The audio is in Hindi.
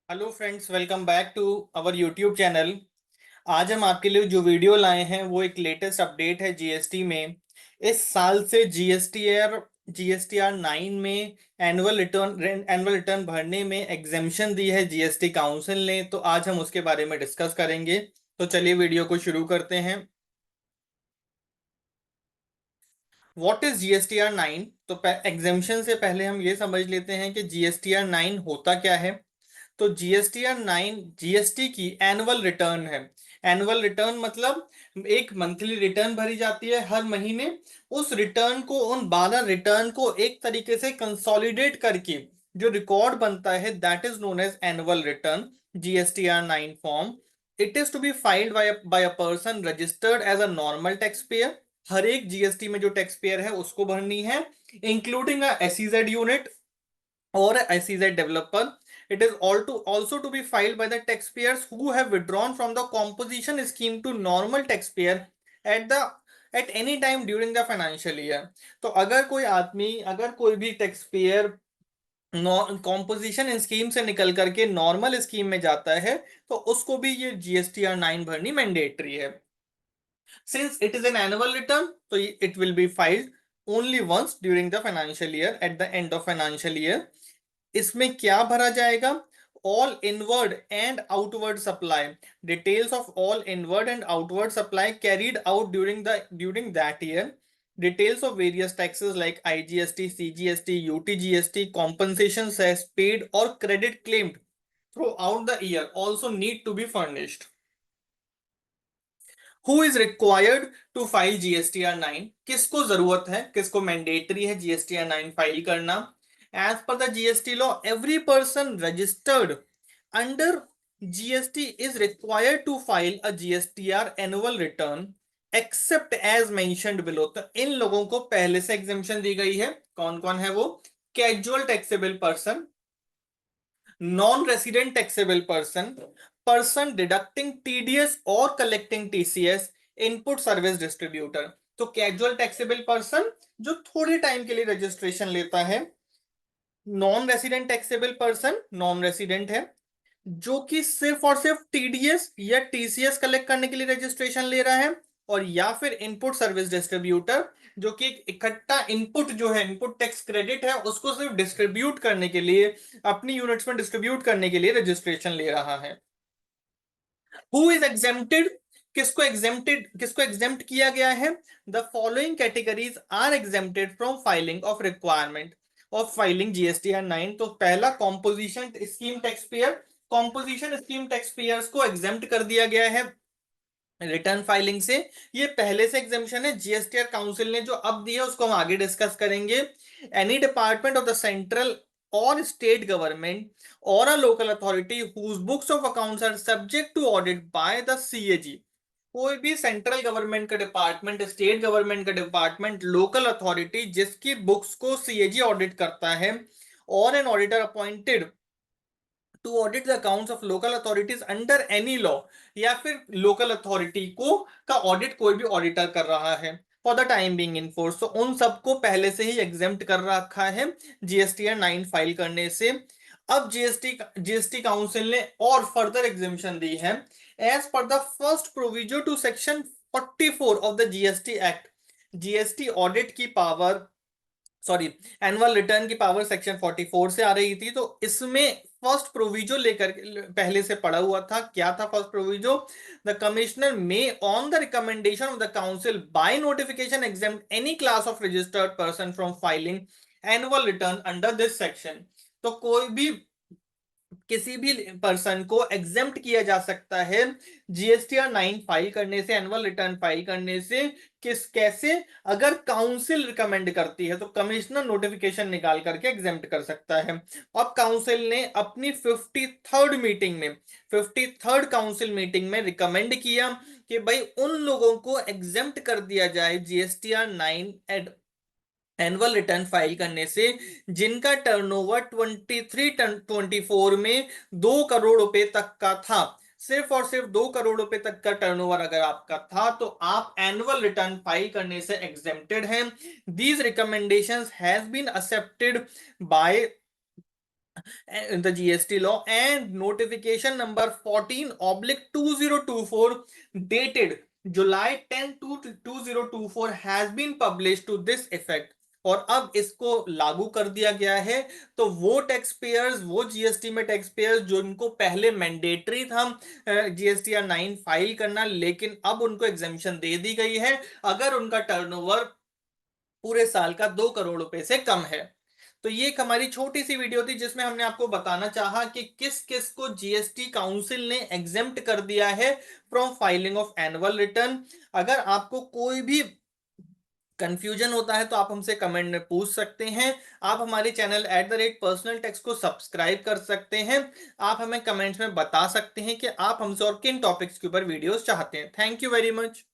Hello friends, welcome back to our YouTube channel. आज हम आपके लिए जो वीडियो लाए हैं वो एक लेटेस्ट अपडेट है जीएसटी में। इस साल से जीएसटीआर 9 में एनुअल रिटर्न भरने में एग्जेम्पशन दी है जीएसटी काउंसिल ने। तो आज हम उसके बारे में डिस्कस करेंगे। तो चलिए वीडियो को शुरू करते हैं। What is GSTR 9? तो एग्जेम्पशन से पहले हम ये समझ लेते हैं कि जीएसटीआर 9 होता क्या है। तो जीएसटीआर 9 जीएसटी की एनुअल रिटर्न है। एनुअल रिटर्न मतलब एक मंथली रिटर्न भरी जाती है हर महीने। उस रिटर्न को, उन 12 रिटर्न को एक तरीके से कंसोलिडेट करके जो रिकॉर्ड बनता है, that is known as annual return, GSTR 9 form. It is to be filed by a person registered as a normal taxpayer. हर एक जीएसटी में जो टैक्स पेयर है उसको भरनी है, including a SEZ unit or a SEZ developer. It is also to be filed by the taxpayers who have withdrawn from the composition scheme to normal taxpayer at the at any time during the financial year. तो अगर कोई भी टैक्स पेयर कॉम्पोजिशन स्कीम से निकल करके नॉर्मल स्कीम में जाता है तो उसको भी ये जीएसटीआर 9 भरनी मैंडेटरी है। Since it is an annual return, so it will be filed only once during the financial year, at the end of financial year. इसमें क्या भरा जाएगा? All inward and outward supply, details of all inward and outward supply carried out during that year, details of various taxes like IGST, CGST, UTGST, compensation cess paid or credit claimed throughout the year also need to be furnished. Who is required to file GSTR 9? किसको जरूरत है, किसको मैंडेटरी है जीएसटीआर 9 फाइल करना? As per the GST law, every person registered under GST is required to file a GSTR annual return except as mentioned below. तो इन लोगों को पहले से एग्जेम्पशन दी गई है। कौन कौन है वो? Casual taxable person, non resident taxable person, person deducting TDS और collecting TCS, input service distributor. तो कैजुअल टैक्सेबल पर्सन जो थोड़े टाइम के लिए रजिस्ट्रेशन लेता है, non resident taxable person non resident है जो कि सिर्फ और सिर्फ टीडीएस या टीसीएस कलेक्ट करने के लिए रजिस्ट्रेशन ले रहा है, और या फिर इनपुट सर्विस डिस्ट्रीब्यूटर जो कि एक इकट्ठा इनपुट जो है, इनपुट टैक्स क्रेडिट है, उसको सिर्फ डिस्ट्रीब्यूट करने के लिए, अपनी यूनिट्स में डिस्ट्रीब्यूट करने के लिए रजिस्ट्रेशन ले रहा है। Who is exempted? किसको एग्जेम्प्ट किया गया है? The following categories are exempted from filing of requirement of filing GSTR 9। तो पहला, composition scheme tax payer. Composition scheme tax payers को एग्जेम्प्ट कर दिया गया है रिटर्न फाइलिंग से। ये पहले से एग्जेम्पशन है, जीएसटीआर काउंसिल ने जो अब दिया उसको हम आगे डिस्कस करेंगे। Any department of the central और स्टेट गवर्नमेंट और a local authority whose books of accounts are subject to audit by the CAG. कोई भी सेंट्रल गवर्नमेंट का डिपार्टमेंट, स्टेट गवर्नमेंट का डिपार्टमेंट, लोकल अथॉरिटी जिसकी बुक्स को सीएजी ऑडिट करता है, और an auditor appointed to audit the accounts of local authorities under any law, या फिर लोकल अथॉरिटी को का ऑडिट कोई भी ऑडिटर कर रहा है for the time being in force, तो उन सबको पहले से ही एग्जेम्प्ट कर रखा है जीएसटीआर 9 फाइल करने से। अब जीएसटी काउंसिल ने और फर्दर एग्जेम्पशन दी है। As per the first provision to section 44 of the GST act, GST audit की पावर, सॉरी, एनुअल रिटर्न की पावर सेक्शन 44 से आ रही थी। तो इसमें फर्स्ट प्रोविजो लेकर पहले से पड़ा हुआ था। क्या था first proviso? The commissioner may on the recommendation of the council by notification exempt any class of registered person from filing annual return under this section. तो कोई भी, किसी भी पर्सन को एग्जेम्प्ट किया जा सकता है जीएसटीआर 9 फाइल करने से, एनुअल रिटर्न फाइल करने से। कैसे? अगर काउंसिल रिकमेंड करती है तो कमिश्नर नोटिफिकेशन निकाल करके एग्जेम्प्ट कर सकता है। अब काउंसिल ने अपनी 53rd काउंसिल मीटिंग में रिकमेंड किया कि भाई उन लोगों को एग्जेम्प्ट कर दिया जाए जीएसटीआर 9 एनुअल रिटर्न फाइल करने से जिनका टर्नओवर 23-24 में 2 करोड़ रुपए तक का था। सिर्फ और सिर्फ 2 करोड़ रुपए तक का टर्नओवर अगर आपका था तो आप एनुअल रिटर्न फाइल करने से एग्जेम्प्टेड हैं। These recommendations has been accepted by the GST law, and notification number 14/2024 dated July 10 2024 has been published to this effect। और अब इसको लागू कर दिया गया है। तो वो टैक्स पेयर्स, वो जीएसटी में टैक्स पेयर्स जो इनको पहले मैंडेटरी था GSTR 9 फाइल करना, लेकिन अब उनको एग्जेम्पशन दे दी गई है अगर उनका टर्नओवर पूरे साल का 2 करोड़ रुपए से कम है। तो ये एक हमारी छोटी सी वीडियो थी जिसमें हमने आपको बताना चाहा कि किस किस को जीएसटी काउंसिल ने एग्जेम्प्ट कर दिया है from filing of annual return. अगर आपको कोई भी कंफ्यूजन होता है तो आप हमसे कमेंट में पूछ सकते हैं। आप हमारे चैनल @पर्सनल टैक्स को सब्सक्राइब कर सकते हैं। आप हमें कमेंट्स में बता सकते हैं कि आप हमसे और किन टॉपिक्स के ऊपर वीडियोस चाहते हैं। Thank you very much.